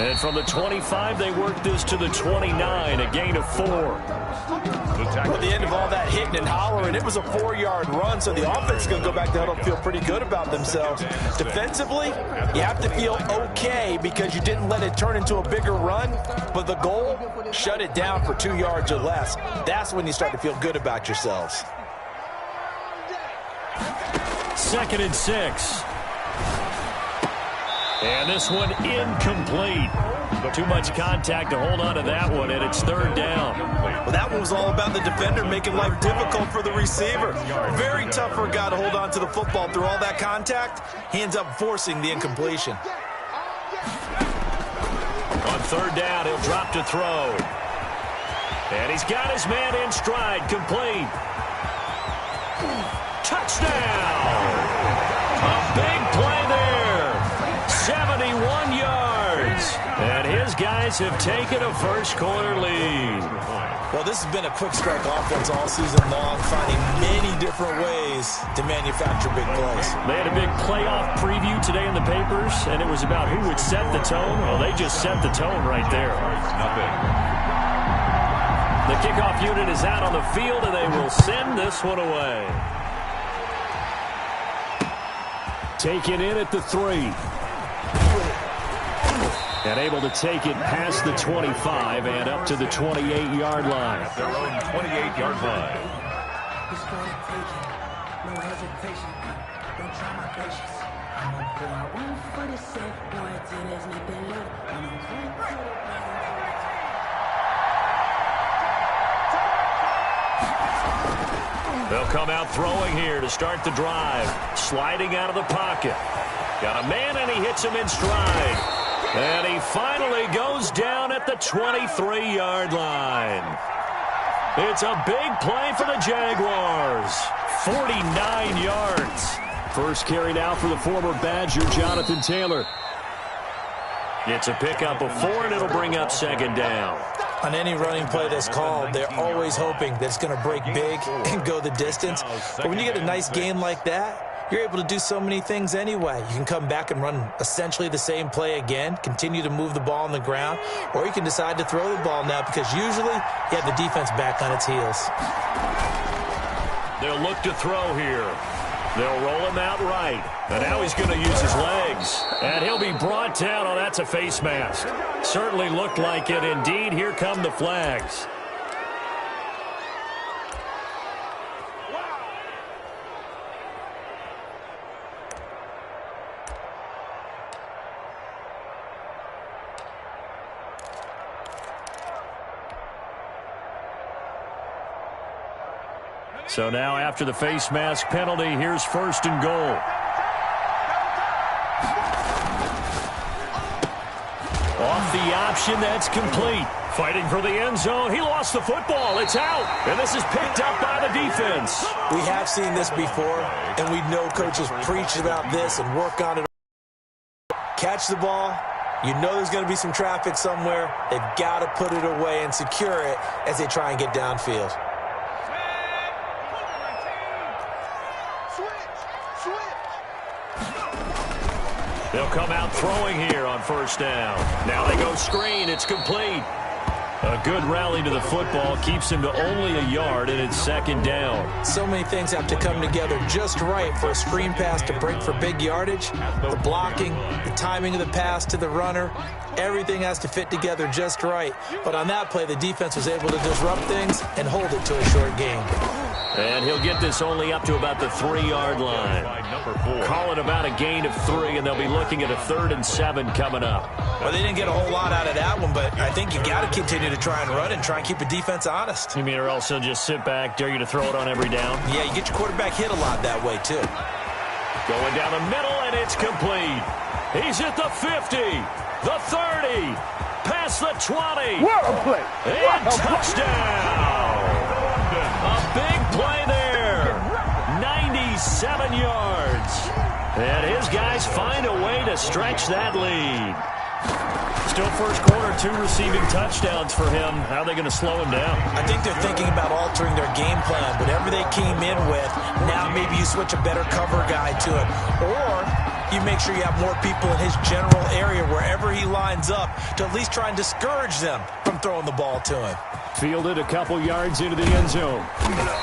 And from the 25, they work this to the 29, a gain of 4. At the end of all that hitting and hollering, it was a 4-yard run, so the offense is going to go back to huddle and feel pretty good about themselves. Defensively, you have to feel okay because you didn't let it turn into a bigger run, but the goal, shut it down for 2 yards or less. That's when you start to feel good about yourselves. 2nd and 6. And this one incomplete. Too much contact to hold on to that one, and it's 3rd down. Well, that one was all about the defender making life difficult for the receiver. Very tough for a guy to hold on to the football through all that contact. He ends up forcing the incompletion. On 3rd down, he'll drop to throw. And he's got his man in stride, complete. Touchdown! A big play there. 71 yards. And his guys have taken a first-quarter lead. Well, this has been a quick strike offense all season long, finding many different ways to manufacture big plays. They had a big playoff preview today in the papers, and it was about who would set the tone. Well, they just set the tone right there. The kickoff unit is out on the field, and they will send this one away. Taken in at the 3. And able to take it past the 25 and up to the 28-yard line. At their own 28-yard line. They'll come out throwing here to start the drive. Sliding out of the pocket. Got a man, and he hits him in stride. And he finally goes down at the 23-yard line. It's a big play for the Jaguars. 49 yards. First carry now for the former Badger, Jonathan Taylor. It's a pickup of 4, and it'll bring up 2nd down. On any running play that's called, they're always hoping that it's going to break big and go the distance. But when you get a nice game like that, you're able to do so many things anyway. You can come back and run essentially the same play again, continue to move the ball on the ground, or you can decide to throw the ball now because usually you have the defense back on its heels. They'll look to throw here. They'll roll him out right. And now he's going to use his legs. And he'll be brought down. Oh, that's a face mask. Certainly looked like it. Indeed, here come the flags. So now after the face mask penalty, here's 1st and goal. Off the option, that's complete. Fighting for the end zone. He lost the football. It's out. And this is picked up by the defense. We have seen this before, and we know coaches preach about this and work on it. Catch the ball. You know there's going to be some traffic somewhere. They've got to put it away and secure it as they try and get downfield. They'll come out throwing here on 1st down. Now they go screen. It's complete. A good rally to the football keeps him to only a yard, and it's 2nd down. So many things have to come together just right for a screen pass to break for big yardage. The blocking, the timing of the pass to the runner, everything has to fit together just right. But on that play, the defense was able to disrupt things and hold it to a short game. And he'll get this only up to about the 3-yard line. Call it about a gain of 3, and they'll be looking at a 3rd and 7 coming up. Well, they didn't get a whole lot out of that one, but I think you got to continue to try and run and try and keep the defense honest. You mean or else he'll just sit back, dare you to throw it on every down? Yeah, you get your quarterback hit a lot that way, too. Going down the middle, and it's complete. He's at the 50, the 30, past the 20. What a play! And touchdown! A big play there. 97 yards. And his guys find a way to stretch that lead. Still first quarter, 2 receiving touchdowns for him. How are they going to slow him down? I think they're thinking about altering their game plan. Whatever they came in with, now maybe you switch a better cover guy to it. Or you make sure you have more people in his general area wherever he lines up to at least try and discourage them from throwing the ball to him. Fielded a couple yards into the end zone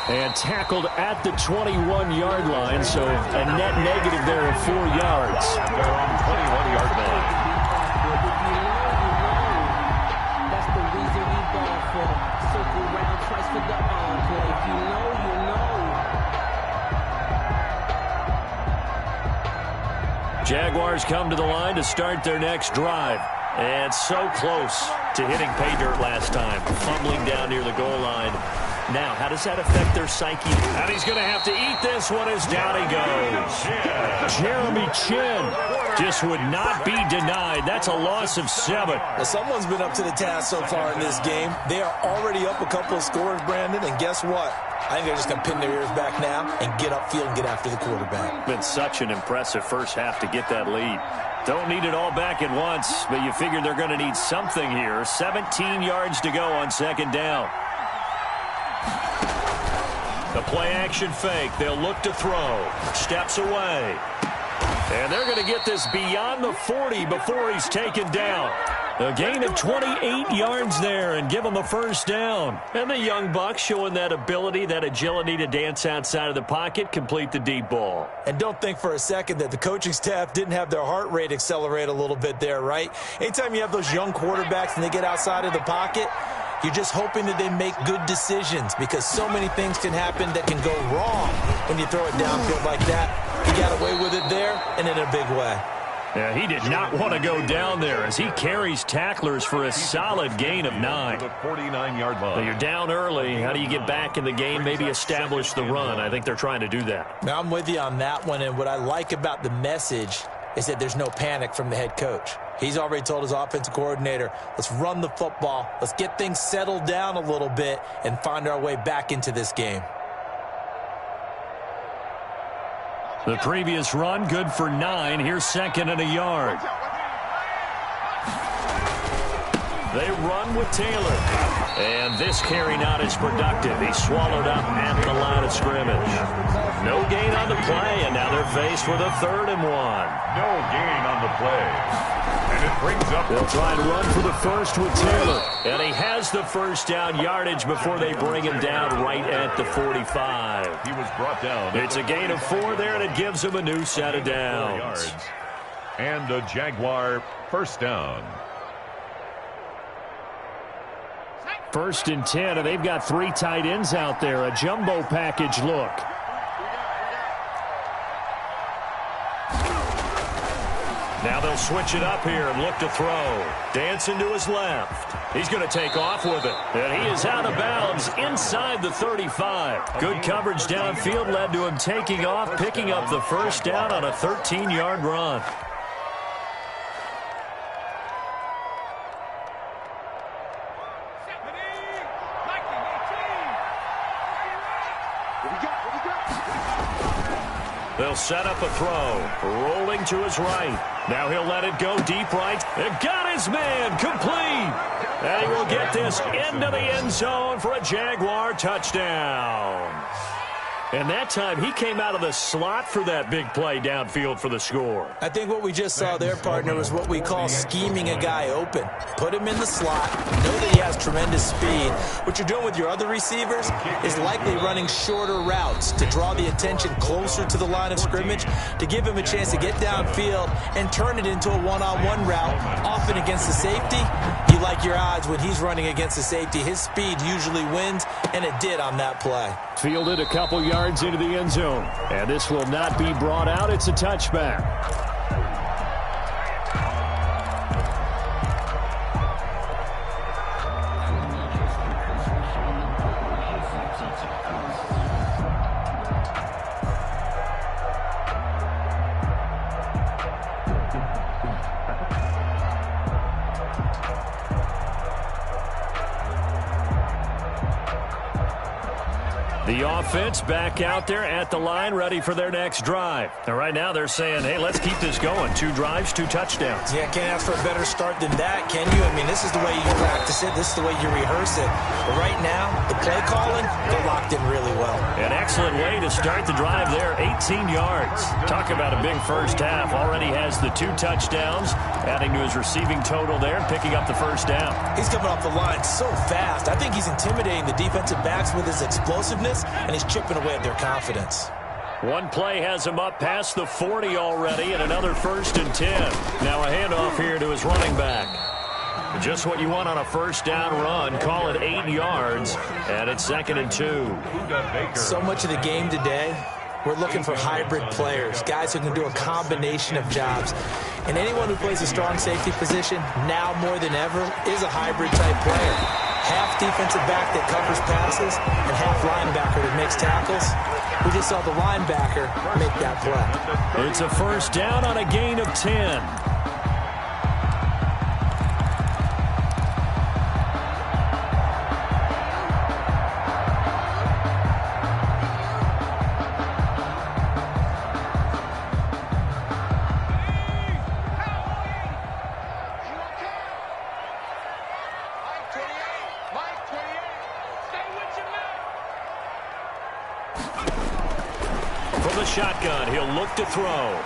and tackled at the 21-yard line, so a net negative there of 4 yards. They're on the 21-yard line. That's the reason we ball for. Circle round twice for the encore. If you know, you know. Jaguars come to the line to start their next drive. And so close to hitting pay dirt last time, fumbling down near the goal line. Now, how does that affect their psyche? And he's going to have to eat this one as down he goes. Jeremy Chin just would not be denied. That's a loss of 7. Well, someone's been up to the task so far in this game. They are already up a couple of scores, Brandon, and guess what? I think they're just going to pin their ears back now and get upfield and get after the quarterback. Been such an impressive first half to get that lead. Don't need it all back at once, but you figure they're going to need something here. 17 yards to go on second down. The play-action fake. They'll look to throw. Steps away. And they're going to get this beyond the 40 before he's taken down. A gain of 28 yards there and give him a first down. And the young buck showing that ability, that agility to dance outside of the pocket, complete the deep ball. And don't think for a second that the coaching staff didn't have their heart rate accelerate a little bit there, right? Anytime you have those young quarterbacks and they get outside of the pocket, you're just hoping that they make good decisions because so many things can happen that can go wrong when you throw it downfield like that. He got away with it there and in a big way. Yeah, he did not want to go down there as he carries tacklers for a solid gain of 9. The 49-yard line. So you're down early. How do you get back in the game, maybe establish the run? I think they're trying to do that. Now, I'm with you on that one, and what I like about the message is that there's no panic from the head coach. He's already told his offensive coordinator, let's run the football, let's get things settled down a little bit and find our way back into this game. The previous run, good for 9. Here's second and a yard. They run with Taylor. And this carry not as productive. He's swallowed up at the line of scrimmage. No gain on the play, and now they're faced with a 3rd and 1. No gain on the play. And it brings up... They'll try and run for the first with Taylor. And he has the first down yardage before they bring him down right at the 45. He was brought down. It's a gain of 4 there, and it gives him a new set of downs. And a Jaguar first down. 1st and 10, and they've got 3 tight ends out there. A jumbo package look. Now they'll switch it up here and look to throw. Dancing to his left. He's going to take off with it. And he is out of bounds inside the 35. Good coverage downfield led to him taking off, picking up the first down on a 13-yard run. They'll set up a throw. Rolling to his right. Now he'll let it go deep right. And got his man complete. And he will get this into the end zone for a Jaguar touchdown. And that time he came out of the slot for that big play downfield for the score. I think what we just saw there, partner, was what we call scheming a guy open. Put him in the slot, know that he has tremendous speed. What you're doing with your other receivers is likely running shorter routes to draw the attention closer to the line of scrimmage, to give him a chance to get downfield and turn it into a one-on-one route, often against the safety. You like your odds when he's running against the safety. His speed usually wins, and it did on that play. Fielded a couple yards into the end zone. And this will not be brought out. It's a touchback. The offense back out there at the line, ready for their next drive. And right now they're saying, hey, let's keep this going. 2 drives, 2 touchdowns. Yeah, can't ask for a better start than that, can you? I mean, this is the way you practice it. This is the way you rehearse it. But right now, the play calling, they're locked in really well. An excellent way to start the drive there, 18 yards. Talk about a big first half. Already has the 2 touchdowns, adding to his receiving total there, picking up the first down. He's coming off the line so fast. I think he's intimidating the defensive backs with his explosiveness, and he's chipping away at their confidence. One play has him up past the 40 already, and another 1st and 10. Now a handoff here to his running back. Just what you want on a first down run. Call it 8 yards, and it's 2nd and 2. So much of the game today, we're looking for hybrid players, guys who can do a combination of jobs. And anyone who plays a strong safety position, now more than ever, is a hybrid-type player. Half defensive back that covers passes and half linebacker that makes tackles. We just saw the linebacker make that play. It's a first down on a gain of 10. From the shotgun, he'll look to throw.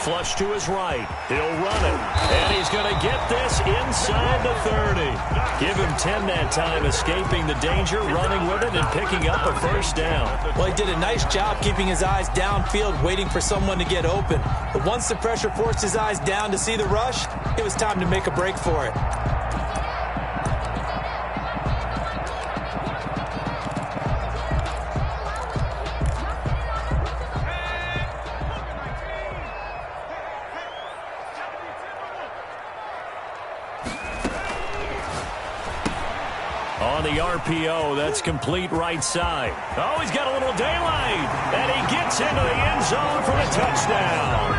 Flush to his right. He'll run it. And he's going to get this inside the 30. Give him 10 that time, escaping the danger, running with it, and picking up a first down. Well, he did a nice job keeping his eyes downfield, waiting for someone to get open. But once the pressure forced his eyes down to see the rush, it was time to make a break for it. On the RPO, that's complete right side. Oh, he's got a little daylight. And he gets into the end zone for the touchdown.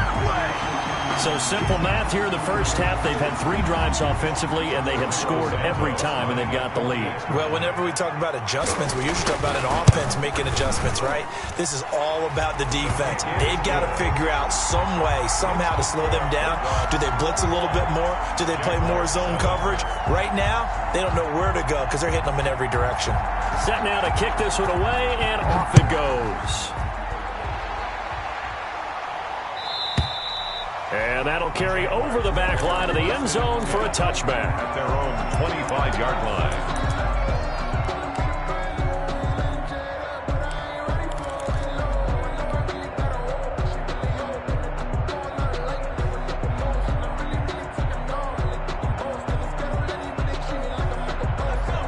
So simple math here in the first half. They've had 3 drives offensively, and they have scored every time, and they've got the lead. Well, whenever we talk about adjustments, we usually talk about an offense making adjustments, right? This is all about the defense. They've got to figure out some way, somehow to slow them down. Do they blitz a little bit more? Do they play more zone coverage? Right now, they don't know where to go because they're hitting them in every direction. Set now to kick this one away, and off it goes. And that'll carry over the back line of the end zone for a touchback. At their own 25-yard line.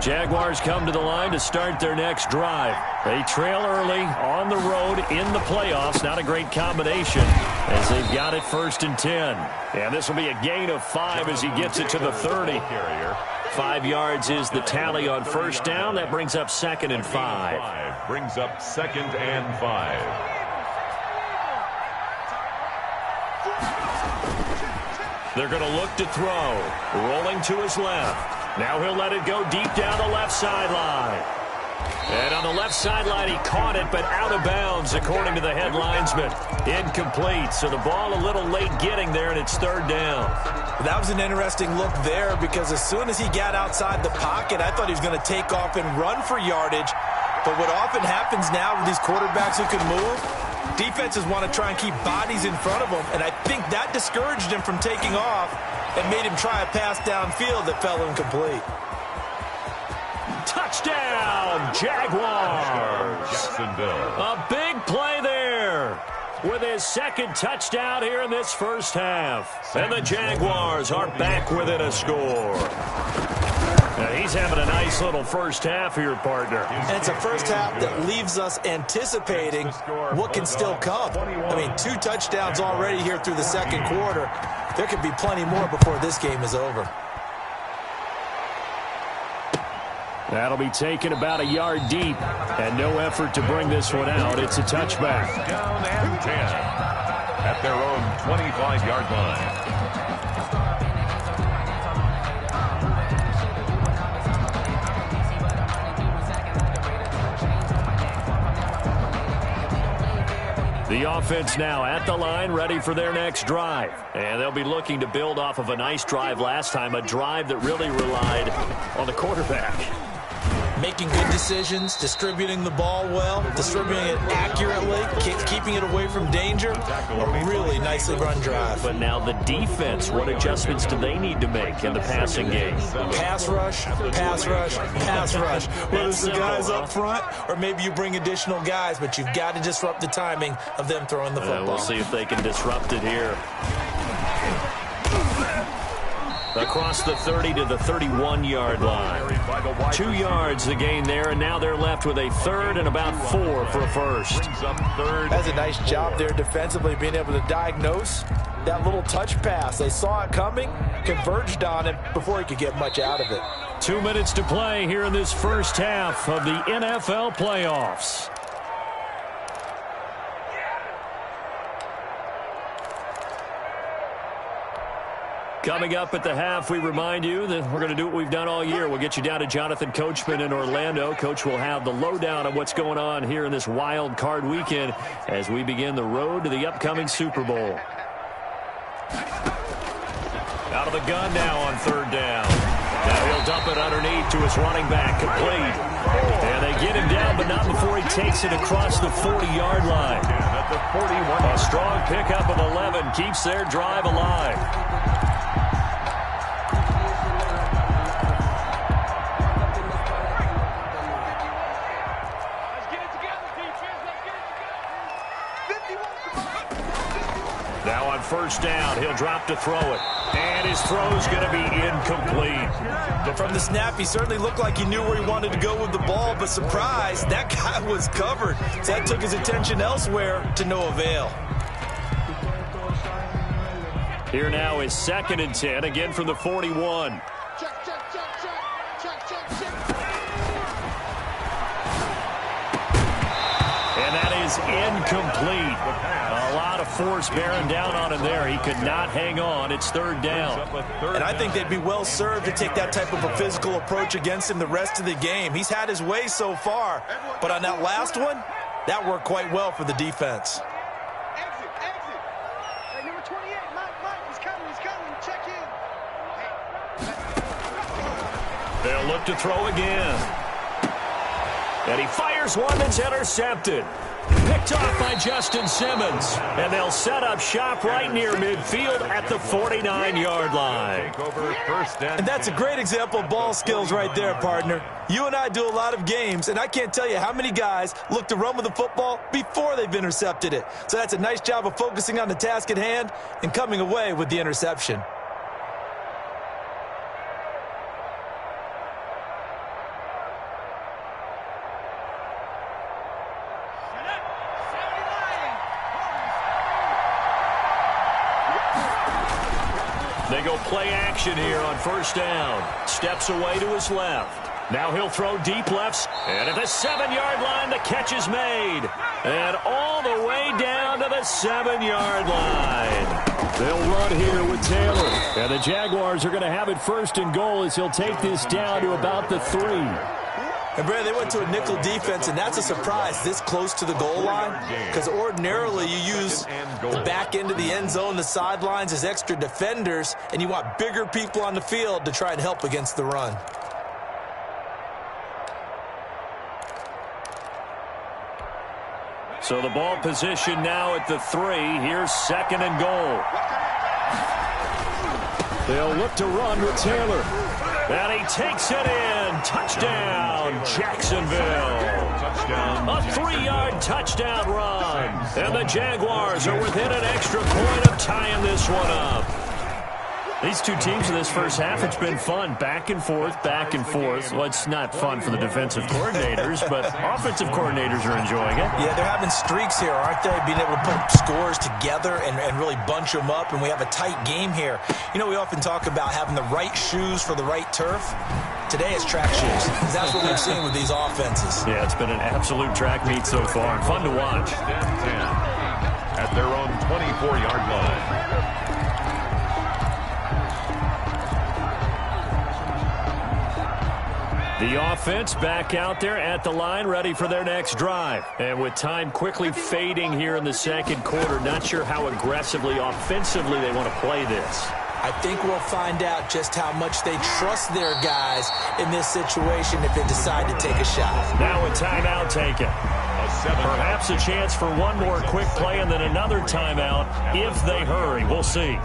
Jaguars come to the line to start their next drive. They trail early on the road in the playoffs. Not a great combination as they've got it 1st and 10. And this will be a gain of 5 as he gets it to the 30. 5 yards is the tally on first down. That brings up 2nd and 5. Brings up 2nd and 5. They're going to look to throw. Rolling to his left. Now he'll let it go deep down the left sideline. And on the left sideline, he caught it, but out of bounds, according to the head linesman. Incomplete, so the ball a little late getting there, and it's 3rd down. That was an interesting look there because as soon as he got outside the pocket, I thought he was going to take off and run for yardage. But what often happens now with these quarterbacks who can move, defenses want to try and keep bodies in front of them, and I think that discouraged him from taking off and made him try a pass downfield that fell incomplete. Touchdown, Jaguars! Jacksonville. A big play there with his 2nd touchdown here in this first half. And the Jaguars are back within a score. Now he's having a nice little first half here, partner. And it's a first half that leaves us anticipating what can still come. I mean, 2 touchdowns already here through the 2nd quarter. There could be plenty more before this game is over. That'll be taken about a yard deep, and no effort to bring this one out. It's a touchback. Down and 10 at their own 25-yard line. The offense now at the line, ready for their next drive. And they'll be looking to build off of a nice drive last time, a drive that really relied on the quarterback. Making good decisions, distributing the ball well, distributing it accurately, keeping it away from danger. A really nicely run drive. But now the defense, what adjustments do they need to make in the passing game? Pass rush, pass rush, pass rush. Whether it's the guys up front or maybe you bring additional guys, but you've got to disrupt the timing of them throwing the football. We'll see if they can disrupt it here. Across the 30 to the 31-yard line. 2 yards the gain there, and now they're left with a third and about 4 for a first. That's a nice job there defensively, being able to diagnose that little touch pass. They saw it coming, converged on it before he could get much out of it. 2 minutes to play here in this first half of the NFL playoffs. Coming up at the half, we remind you that we're going to do what we've done all year. We'll get you down to Jonathan Coachman in Orlando. Coach will have the lowdown of what's going on here in this wild card weekend as we begin the road to the upcoming Super Bowl. Out of the gun now on third down. Now he'll dump it underneath to his running back, complete. And they get him down, but not before he takes it across the 40-yard line. A strong pickup of 11 keeps their drive alive. Now on first down, he'll drop to throw it. And his throw's going to be incomplete. From the snap, he certainly looked like he knew where he wanted to go with the ball, but surprise, that guy was covered. So that took his attention elsewhere to no avail. Here now is 2nd and 10, again from the 41. And that is incomplete. A lot of force bearing down on him there. He could not hang on. It's third down. And I think they'd be well served to take that type of a physical approach against him the rest of the game. He's had his way so far, but on that last one, that worked quite well for the defense. Exit. Hey, number 28, Mike, he's coming. Check in. They'll look to throw again. And he fires one that's intercepted. Picked off by Justin Simmons. And they'll set up shop right near midfield at the 49-yard line. And that's a great example of ball skills right there, partner. You and I do a lot of games, and I can't tell you how many guys look to run with the football before they've intercepted it. So that's a nice job of focusing on the task at hand and coming away with the interception. They go play action here on first down. Steps away to his left. Now he'll throw deep left. And at the 7-yard line, the catch is made. And all the way down to the 7-yard line. They'll run here with Taylor. And the Jaguars are going to have it first and goal as he'll take this down to about the 3. And, Brad, they went to a nickel defense, and that's a surprise this close to the goal line because ordinarily you use the back end of the end zone, the sidelines as extra defenders, and you want bigger people on the field to try and help against the run. So the ball position now at the 3. Here's 2nd and goal. They'll look to run with Taylor. And he takes it in. Touchdown, Jacksonville. A 3-yard touchdown run. And the Jaguars are within an extra point of tying this one up. These two teams in this first half, it's been fun. Back and forth, back and forth. Well, it's not fun for the defensive coordinators, but offensive coordinators are enjoying it. Yeah, they're having streaks here, aren't they? Being able to put scores together and really bunch them up, and we have a tight game here. You know, we often talk about having the right shoes for the right turf. Today it's track shoes. That's what we've seen with these offenses. Yeah, it's been an absolute track meet so far. Fun to watch. 10 at their own 24-yard line. The offense back out there at the line, ready for their next drive. And with time quickly fading here in the second quarter, not sure how aggressively, offensively they want to play this. I think we'll find out just how much they trust their guys in this situation if they decide to take a shot. Now a timeout taken. Perhaps a chance for one more quick play and then another timeout if they hurry. We'll see.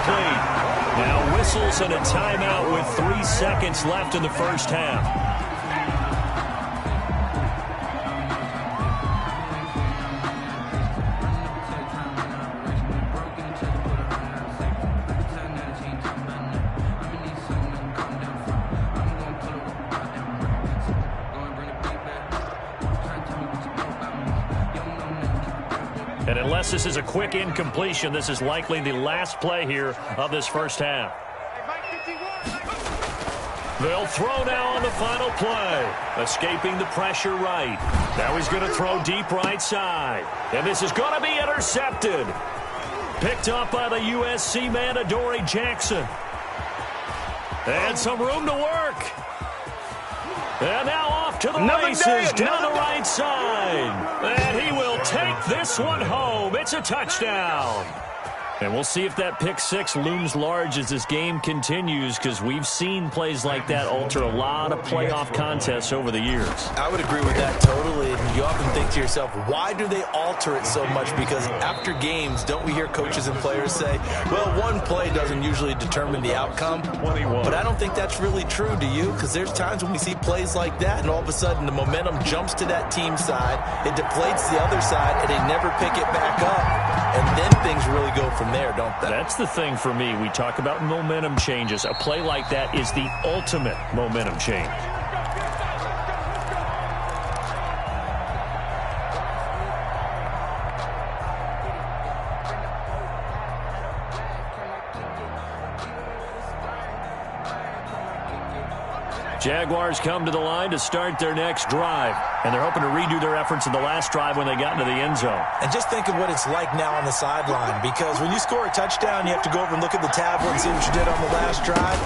Now whistles and a timeout with 3 seconds left in the first half. And unless this is a quick incompletion, this is likely the last play here of this first half. They'll throw now on the final play. Escaping the pressure right. Now he's going to throw deep right side. And this is going to be intercepted. Picked up by the USC man, Adoree Jackson. And some room to work. And now off to the races down the right side. And he will take this one home. It's a touchdown. And we'll see if that pick six looms large as this game continues, because we've seen plays like that alter a lot of playoff contests over the years. I would agree with that totally. And you often think to yourself, why do they alter it so much? Because after games, don't we hear coaches and players say, well, one play doesn't usually determine the outcome. But I don't think that's really true, do you? Because there's times when we see plays like that, and all of a sudden the momentum jumps to that team side, it deflates the other side, and they never pick it back up. And then things really go from there, don't they? That's the thing for me. We talk about momentum changes. A play like that is the ultimate momentum change. Jaguars come to the line to start their next drive, and they're hoping to redo their efforts in the last drive when they got into the end zone. And just think of what it's like now on the sideline, because when you score a touchdown, you have to go over and look at the tablet and see what you did on the last drive.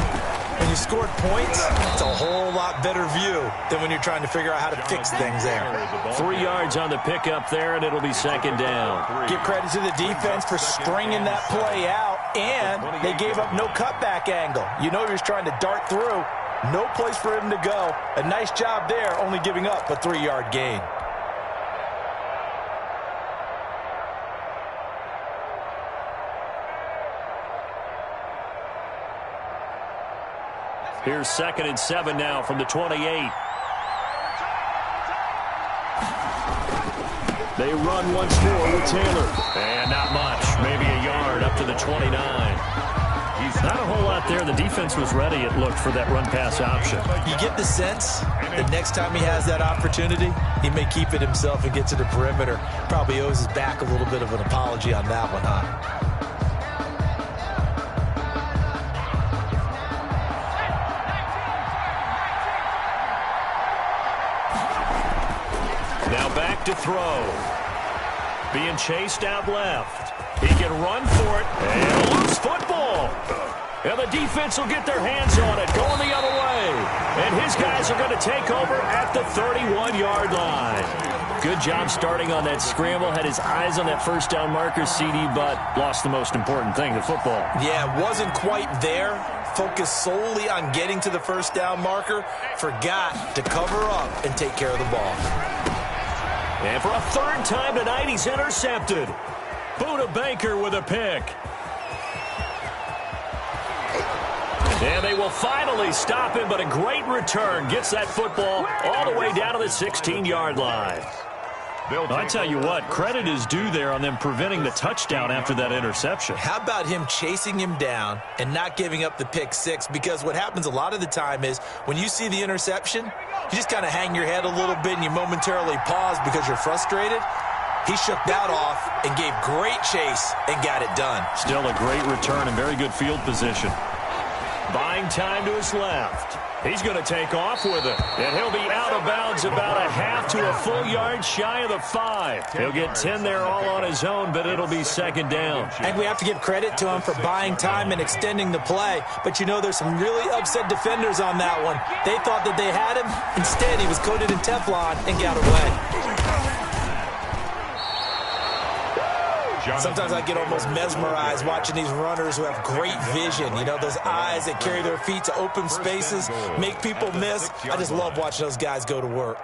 When you scored points, it's a whole lot better view than when you're trying to figure out how to fix things there. 3 yards on the pickup there, and it'll be second down. Give credit to the defense for stringing that play out, and they gave up no cutback angle. You know he was trying to dart through. No place for him to go. A nice job there, only giving up a 3-yard gain. Here's 2nd and 7 now from the 28. They run once more with Taylor. And not much. Maybe a yard up to the 29. Not a whole lot there. The defense was ready, it looked, for that run-pass option. You get the sense that next time he has that opportunity, he may keep it himself and get to the perimeter. Probably owes his back a little bit of an apology on that one, huh? Now back to throw. Being chased out left. He can run for it. And loose football. And the defense will get their hands on it, going the other way. And his guys are going to take over at the 31-yard line. Good job starting on that scramble. Had his eyes on that first down marker, CD, but lost the most important thing, the football. Yeah, wasn't quite there. Focused solely on getting to the first down marker. Forgot to cover up and take care of the ball. And for a third time tonight, he's intercepted. Buda Baker with a pick. And they will finally stop him, but a great return. Gets that football all the way down to the 16-yard line. I tell you what, credit is due there on them preventing the touchdown after that interception. How about him chasing him down and not giving up the pick six? Because what happens a lot of the time is when you see the interception, you just kind of hang your head a little bit and you momentarily pause because you're frustrated. He shook that off and gave great chase and got it done. Still a great return and very good field position. Buying time to his left. He's going to take off with it. And he'll be out of bounds about a half to a full yard shy of the 5. He'll get 10 there all on his own, but it'll be second down. And we have to give credit to him for buying time and extending the play. But, you know, there's some really upset defenders on that one. They thought that they had him. Instead, he was coated in Teflon and got away. Sometimes I get almost mesmerized watching these runners who have great vision. You know, those eyes that carry their feet to open spaces, make people miss. I just love watching those guys go to work.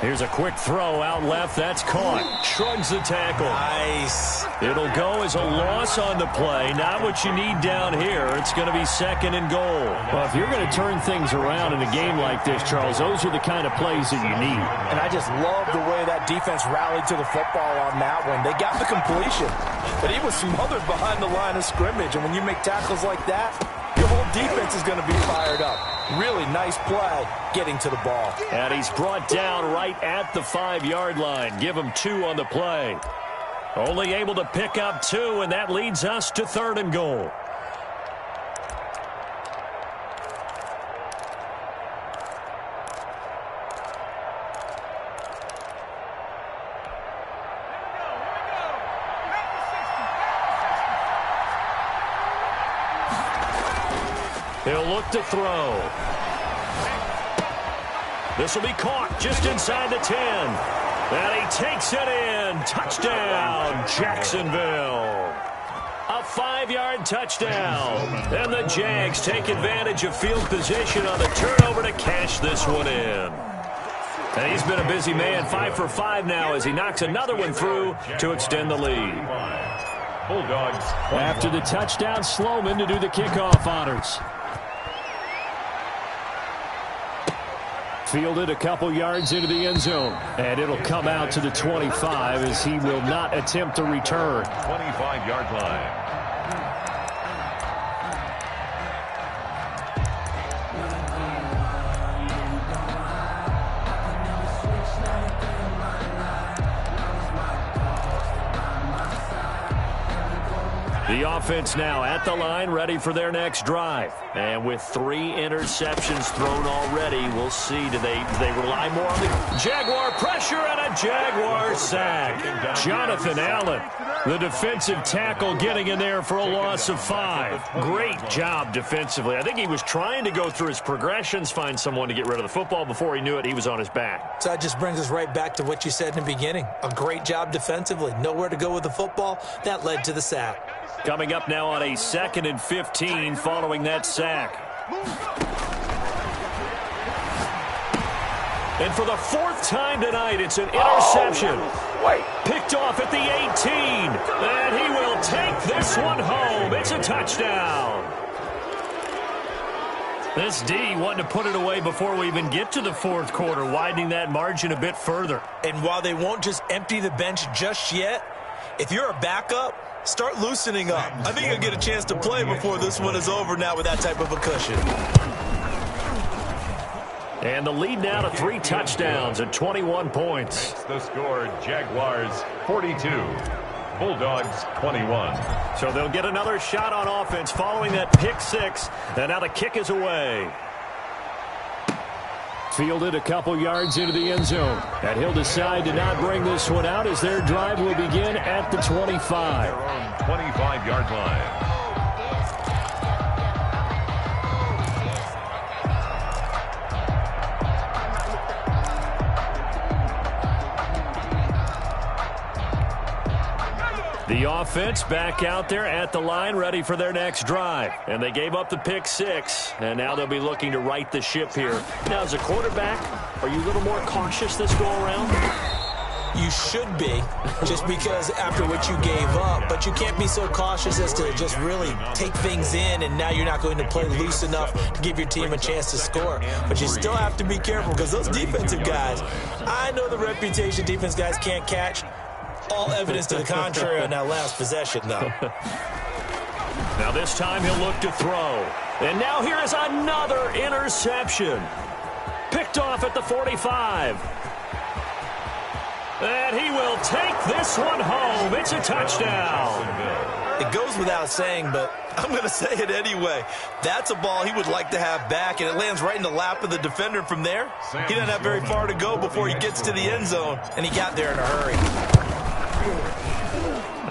Here's a quick throw out left. That's caught. Shrugs the tackle. Nice. It'll go as a loss on the play. Not what you need down here. It's going to be second and goal. Well, if you're going to turn things around in a game like this, Charles, those are the kind of plays that you need. And I just love the way that defense rallied to the football on that one. They got the completion, but he was smothered behind the line of scrimmage. And when you make tackles like that, your whole defense is going to be fired up. Really nice play getting to the ball. And he's brought down right at the 5-yard line. Give him 2 on the play. Only able to pick up 2, and that leads us to third and goal. He'll look to throw. This will be caught just inside the 10. And he takes it in. Touchdown, Jacksonville. A 5-yard touchdown. And the Jags take advantage of field position on the turnover to cash this one in. And he's been a busy man, 5 for 5 now as he knocks another one through to extend the lead. Bulldogs. After the touchdown, Sloman to do the kickoff honors. Fielded a couple yards into the end zone. And it'll come out to the 25 as he will not attempt to return. 25-yard line. The offense now at the line, ready for their next drive. And with 3 interceptions thrown already, we'll see. Do they rely more on the Jaguar pressure and a Jaguar sack? Jonathan Allen, the defensive tackle, getting in there for a loss of 5. Great job defensively. I think he was trying to go through his progressions, find someone to get rid of the football. Before he knew it, he was on his back. So that just brings us right back to what you said in the beginning. A great job defensively. Nowhere to go with the football. That led to the sack. Coming up now on a 2nd and 15 following that sack. And for the 4th time tonight, it's an interception. Picked off at the 18. And he will take this one home. It's a touchdown. This D wanting to put it away before we even get to the 4th quarter, widening that margin a bit further. And while they won't just empty the bench just yet, if you're a backup, start loosening up. I think you'll get a chance to play before this one is over now with that type of a cushion. And the lead now to 3 touchdowns at 21 points. The score, Jaguars 42, Bulldogs 21. So they'll get another shot on offense following that pick 6. And now the kick is away. Fielded a couple yards into the end zone. And he'll decide to not bring this one out as their drive will begin at the 25. Their own 25-yard line. The offense back out there at the line, ready for their next drive. And they gave up the pick 6, and now they'll be looking to right the ship here. Now, as a quarterback, are you a little more cautious this go around? You should be, just because after what you gave up. But you can't be so cautious as to just really take things in, and now you're not going to play loose enough to give your team a chance to score. But you still have to be careful, because those defensive guys, I know the reputation defense guys can't catch. All evidence to the contrary on that last possession, though. Now this time he'll look to throw. And now here is another interception. Picked off at the 45. And he will take this one home. It's a touchdown. It goes without saying, but I'm going to say it anyway. That's a ball he would like to have back, and it lands right in the lap of the defender from there. He doesn't have very far to go before he gets to the end zone, and he got there in a hurry.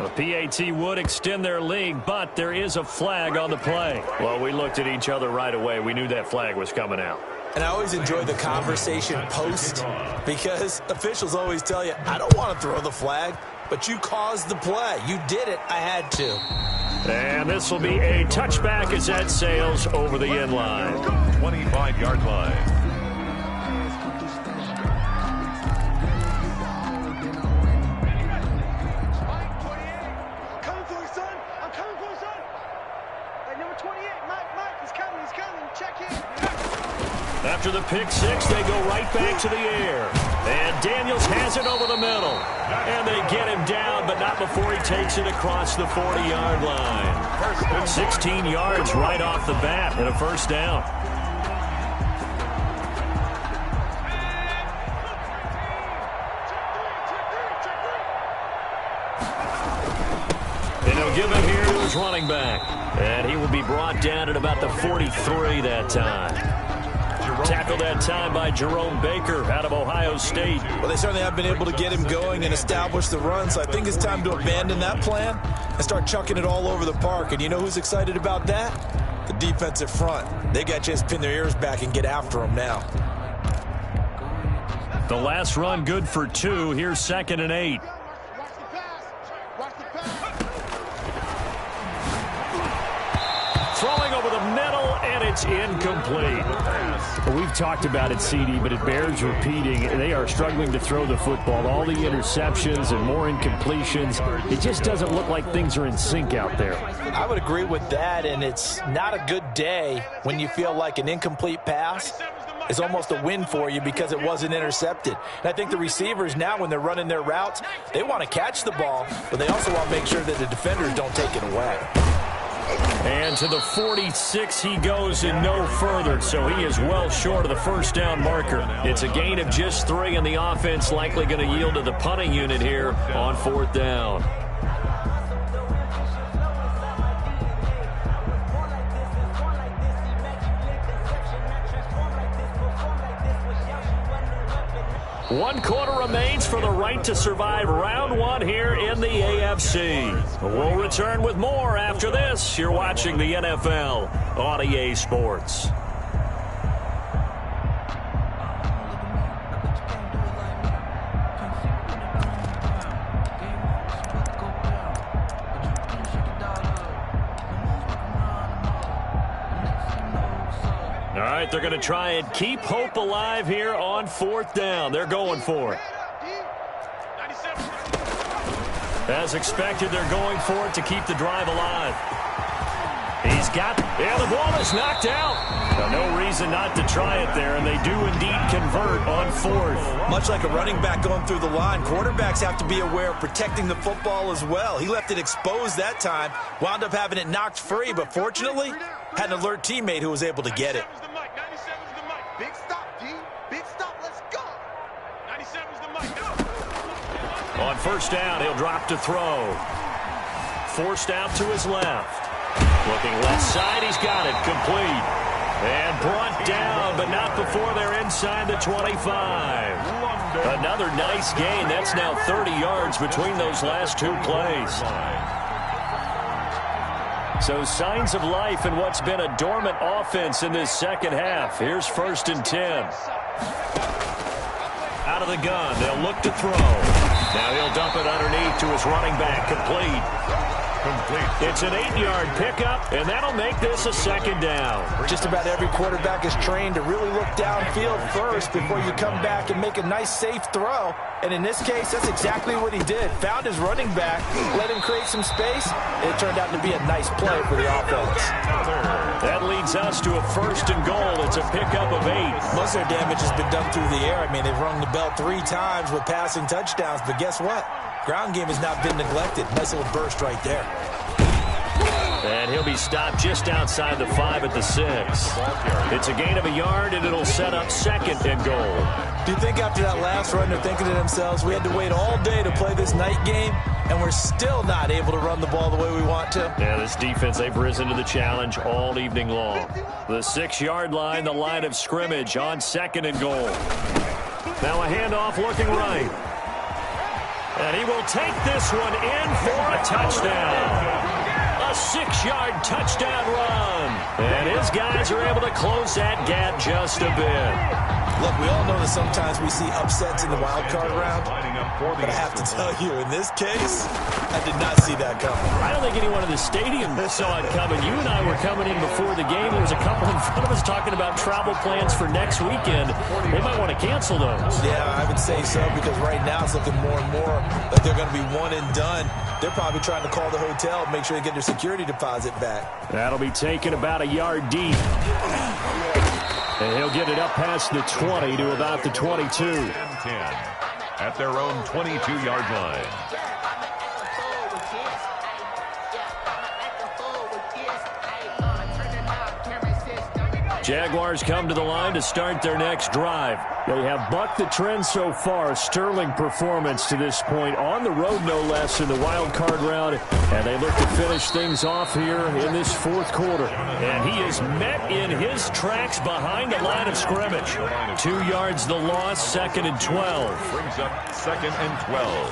The PAT would extend their lead, but there is a flag on the play. Well, we looked at each other right away. We knew that flag was coming out. And I always enjoy the conversation post, because officials always tell you, I don't want to throw the flag, but you caused the play. You did it. I had to. And this will be a touchback as that sails over the end line. 25-yard line. Coming for you, son. I'm coming for you, son. Hey, number 28, Mike, he's coming. Check in. After the pick six, they go right back to the air. And Daniels has it over the middle. And they get him down, but not before he takes it across the 40-yard line. 16 yards right off the bat and a first down. And he'll give him here to his running back. And he will be brought down at about the 43 that time. Tackled that time by Jerome Baker out of Ohio State. Well, they certainly have been able to get him going and establish the run, so I think it's time to abandon that plan and start chucking it all over the park. And you know who's excited about that? The defensive front. They got a chance to pin their ears back and get after him now. The last run good for 2. Here's 2nd and 8. Throwing over the middle, and it's incomplete. Well, we've talked about it, CD, but it bears repeating. They are struggling to throw the football. All the interceptions and more incompletions. It just doesn't look like things are in sync out there. I would agree with that, and it's not a good day when you feel like an incomplete pass is almost a win for you because it wasn't intercepted. And I think the receivers now, when they're running their routes, they want to catch the ball, but they also want to make sure that the defenders don't take it away. And to the 46 he goes and no further, so he is well short of the first down marker. It's a gain of just 3, and the offense likely going to yield to the punting unit here on 4th down. One quarter remains for the right to survive round 1 here in the AFC. We'll return with more after this. You're watching the NFL on EA Sports. All right, they're going to try and keep hope alive here on 4th down. They're going for it. As expected, they're going for it to keep the drive alive. He's got, the ball is knocked out. No reason not to try it there, and they do indeed convert on 4th. Much like a running back going through the line, quarterbacks have to be aware of protecting the football as well. He left it exposed that time, wound up having it knocked free, but fortunately, had an alert teammate who was able to get it. Big stop, D. Big stop. Let's go. 97's the mic. Go. On 1st down, he'll drop to throw. Forced out to his left. Looking left side, he's got it. Complete. And brought down, but not before they're inside the 25. Another nice gain. That's now 30 yards between those last 2 plays. So signs of life in what's been a dormant offense in this second half. Here's 1st and 10. Out of the gun, they'll look to throw. Now he'll dump it underneath to his running back, complete. Complete. It's an 8-yard pickup, and that'll make this a second down. Just about every quarterback is trained to really look downfield first before you come back and make a nice, safe throw. And in this case, that's exactly what he did. Found his running back, let him create some space, and it turned out to be a nice play for the offense. That leads us to a 1st and goal. It's a pickup of 8. Most of their damage has been done through the air. I mean, they've rung the bell 3 times with passing touchdowns, but guess what? Ground game has not been neglected. Nice little burst right there. And he'll be stopped just outside the 5 at the 6. It's a gain of a yard, and it'll set up 2nd and goal. Do you think after that last run they're thinking to themselves, we had to wait all day to play this night game, and we're still not able to run the ball the way we want to? Yeah, this defense, they've risen to the challenge all evening long. The 6-yard line, the line of scrimmage on 2nd and goal. Now a handoff looking right. And he will take this one in for a touchdown. A 6-yard touchdown run. And his guys are able to close that gap just a bit. Look, we all know that sometimes we see upsets in the wild card round, but I have to tell you, in this case, I did not see that coming. I don't think anyone in the stadium saw it coming. You and I were coming in before the game. There was a couple in front of us talking about travel plans for next weekend. They might want to cancel those. Yeah, I would say so, because right now it's looking more and more like they're going to be one and done. They're probably trying to call the hotel, make sure they get their security deposit back. That'll be taken about a yard deep. And he'll get it up past the 20 to about the 22. 10 at their own 22-yard line. Jaguars come to the line to start their next drive. They have bucked the trend so far. A sterling performance to this point. On the road, no less, in the wild card round. And they look to finish things off here in this 4th quarter. And he is met in his tracks behind the line of scrimmage. 2 yards the loss, 2nd and 12. Brings up 2nd and 12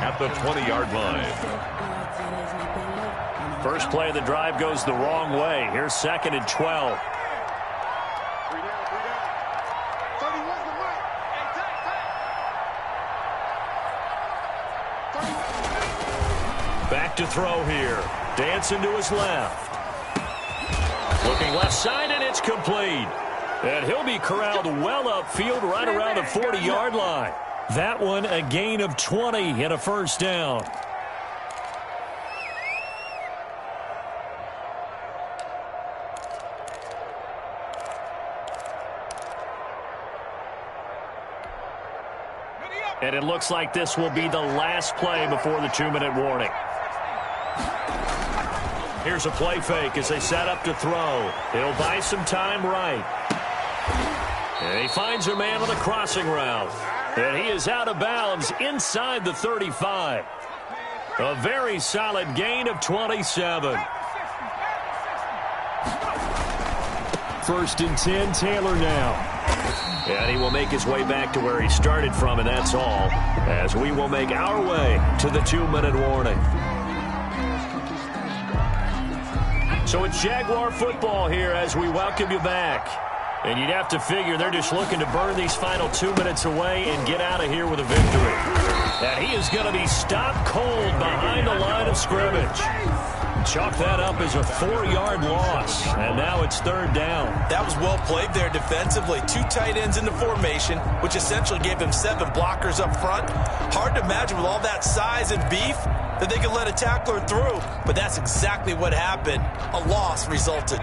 at the 20-yard line. First play of the drive goes the wrong way. Here's 2nd and 12. Back to throw here. Dancing to his left. Looking left side, and it's complete. And he'll be corralled well upfield right around the 40-yard line. That one a gain of 20 and a 1st down. And it looks like this will be the last play before the 2-minute warning. Here's a play fake as they set up to throw. He'll buy some time right. And he finds a man on the crossing route. And he is out of bounds inside the 35. A very solid gain of 27. 1st and 10, Taylor now. And he will make his way back to where he started from, and that's all, as we will make our way to the 2-minute warning. So it's Jaguar football here as we welcome you back. And you'd have to figure they're just looking to burn these final 2 minutes away and get out of here with a victory. And he is going to be stopped cold behind the line of scrimmage. Chalk that up as a 4-yard loss, and now it's 3rd down. That was well played there defensively. 2 tight ends in the formation, which essentially gave them 7 blockers up front. Hard to imagine with all that size and beef that they could let a tackler through, but that's exactly what happened. A loss resulted.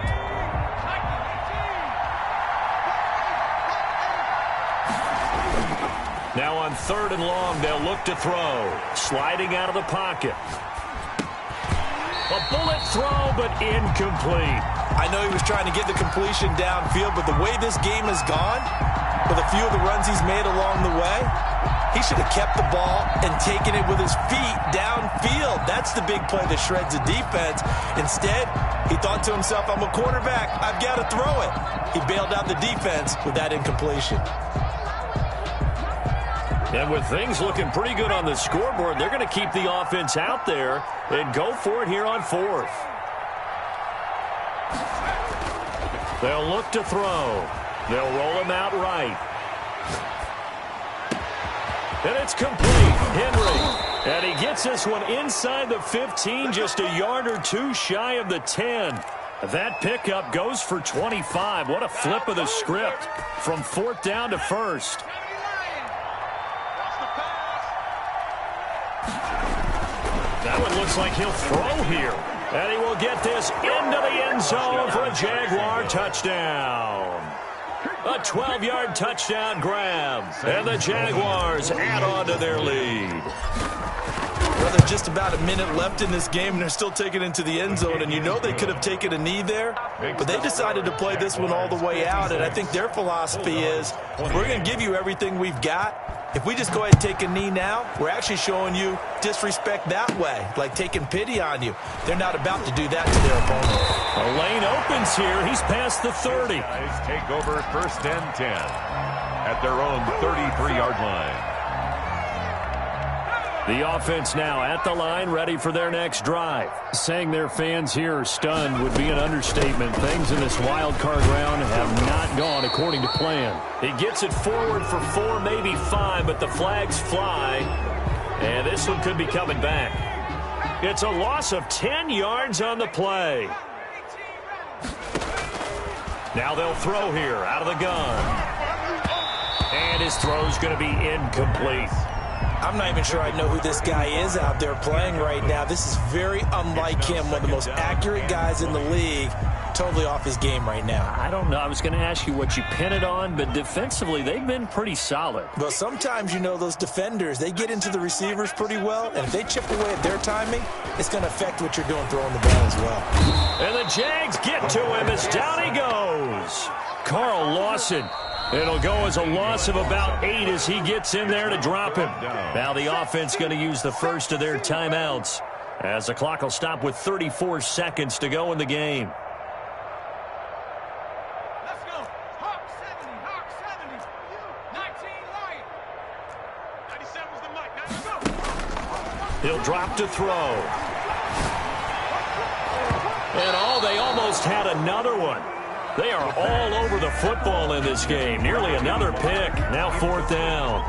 Now on 3rd and long, they'll look to throw. Sliding out of the pocket. A bullet throw, but incomplete. I know he was trying to get the completion downfield, but the way this game has gone, with a few of the runs he's made along the way, he should have kept the ball and taken it with his feet downfield. That's the big play that shreds the defense. Instead, he thought to himself, I'm a quarterback. I've got to throw it. He bailed out the defense with that incompletion. And with things looking pretty good on the scoreboard, they're going to keep the offense out there and go for it here on 4th. They'll look to throw. They'll roll him out right. And it's complete. Henry. And he gets this one inside the 15, just a yard or two shy of the 10. That pickup goes for 25. What a flip of the script from 4th down to 1st. That one looks like he'll throw here. And he will get this into the end zone for a Jaguar touchdown. A 12-yard touchdown grab. And the Jaguars add on to their lead. Well, there's just about a minute left in this game, and they're still taking it into the end zone. And you know they could have taken a knee there, but they decided to play this one all the way out. And I think their philosophy is, we're going to give you everything we've got. If we just go ahead and take a knee now, we're actually showing you disrespect that way, like taking pity on you. They're not about to do that to their opponent. A lane opens here. He's past the 30. Guys take over 1st and 10 at their own 33-yard line. The offense now at the line, ready for their next drive. Saying their fans here are stunned would be an understatement. Things in this wild card round have not gone according to plan. He gets it forward for 4, maybe 5, but the flags fly. And this one could be coming back. It's a loss of 10 yards on the play. Now they'll throw here out of the gun. And his throw's going to be incomplete. I'm not even sure I know who this guy is out there playing right now. This is very unlike him, one of the most accurate guys in the league. Totally off his game right now. I don't know. I was going to ask you what you pin it on, but defensively, they've been pretty solid. Well, sometimes, you know, those defenders, they get into the receivers pretty well, and if they chip away at their timing, it's going to affect what you're doing throwing the ball as well. And the Jags get to him as down he goes. Carl Lawson. It'll go as a loss of about 8 as he gets in there to drop him. Now the offense going to use the first of their timeouts as the clock will stop with 34 seconds to go in the game. Let's go. Hawk 70, Hawk 70. 19 Lion. 97's the mic. 9 go. He'll drop to throw. And they almost had another one. They are all over the football in this game. Nearly another pick. Now 4th down.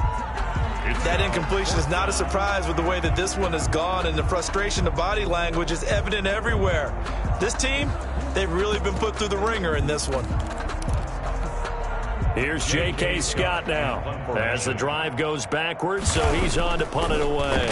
That incompletion is not a surprise with the way that this one has gone, and the frustration, the body language is evident everywhere. This team, they've really been put through the ringer in this one. Here's J.K. Scott now as the drive goes backwards, so he's on to punt it away.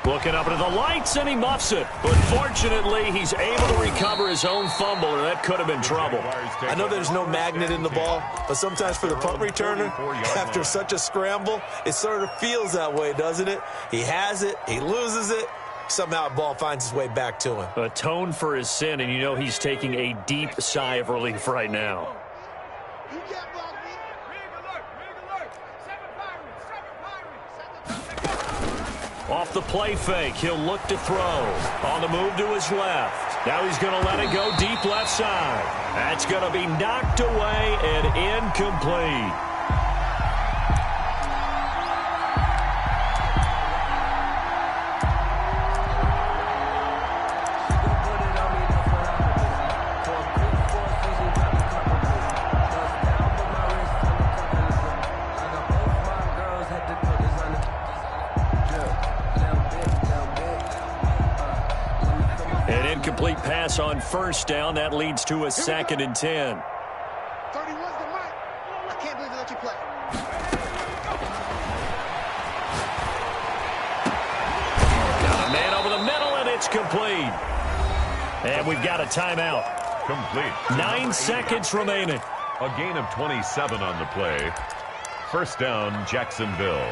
Looking up into the lights, and he muffs it. But fortunately, he's able to recover his own fumble, or that could have been trouble. I know there's no magnet in the ball, but sometimes for the punt returner, after such a scramble, it sort of feels that way, doesn't it? He has it, he loses it, somehow the ball finds its way back to him. Atone for his sin, and you know he's taking a deep sigh of relief right now. Off the play fake, he'll look to throw. On the move to his left. Now he's going to let it go deep left side. That's going to be knocked away and incomplete. Incomplete pass on 1st down. That leads to a 2nd and 10. 31's the mic. I can't believe they let you play. Got a man over the middle, and it's complete. And we've got a timeout. Complete. 9 seconds remaining. A gain of 27 on the play. 1st down, Jacksonville.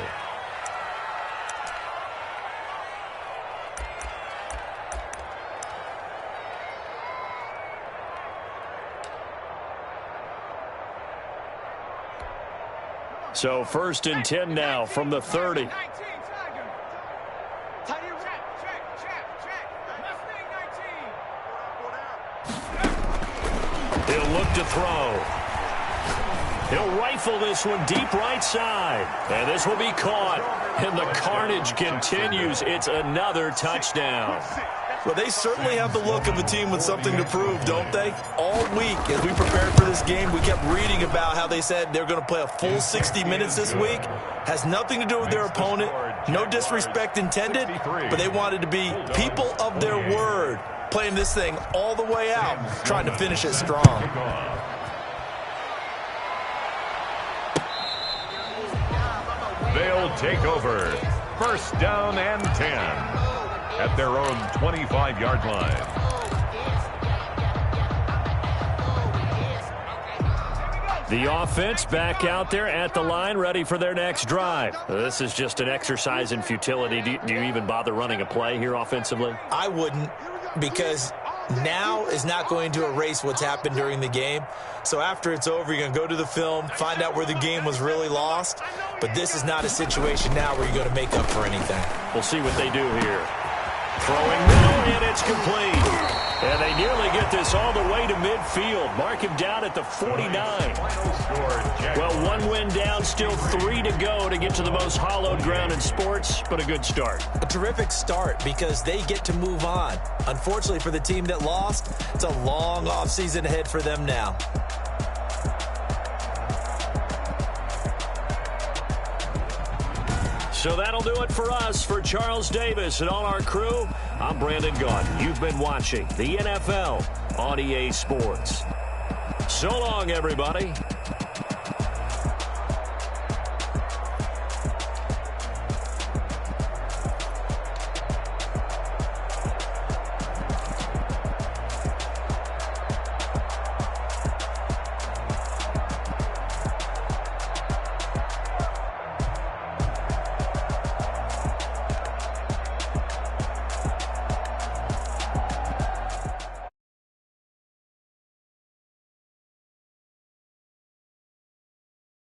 So 1st and 10 now from the 30. He'll look to throw. He'll rifle this one deep right side. And this will be caught. And the carnage continues. It's another touchdown. Well, they certainly have the look of a team with something to prove, don't they? All week, as we prepared for this game, we kept reading about how they said they're going to play a full 60 minutes this week. Has nothing to do with their opponent. No disrespect intended, but they wanted to be people of their word, playing this thing all the way out, trying to finish it strong. They'll take over. First down and 10 at their own 25-yard line. The offense back out there at the line, ready for their next drive. This is just an exercise in futility. Do you even bother running a play here offensively? I wouldn't, because now is not going to erase what's happened during the game. So after it's over, you're going to go to the film, find out where the game was really lost. But this is not a situation now where you're going to make up for anything. We'll see what they do here. Throwing middle, and it's complete. And they nearly get this all the way to midfield. Mark him down at the 49. Well, one win down, still 3 to go to get to the most hallowed ground in sports, but a good start. A terrific start because they get to move on. Unfortunately for the team that lost, it's a long offseason ahead for them now. So that'll do it for us. For Charles Davis and all our crew, I'm Brandon Gaudin. You've been watching the NFL on EA Sports. So long, everybody.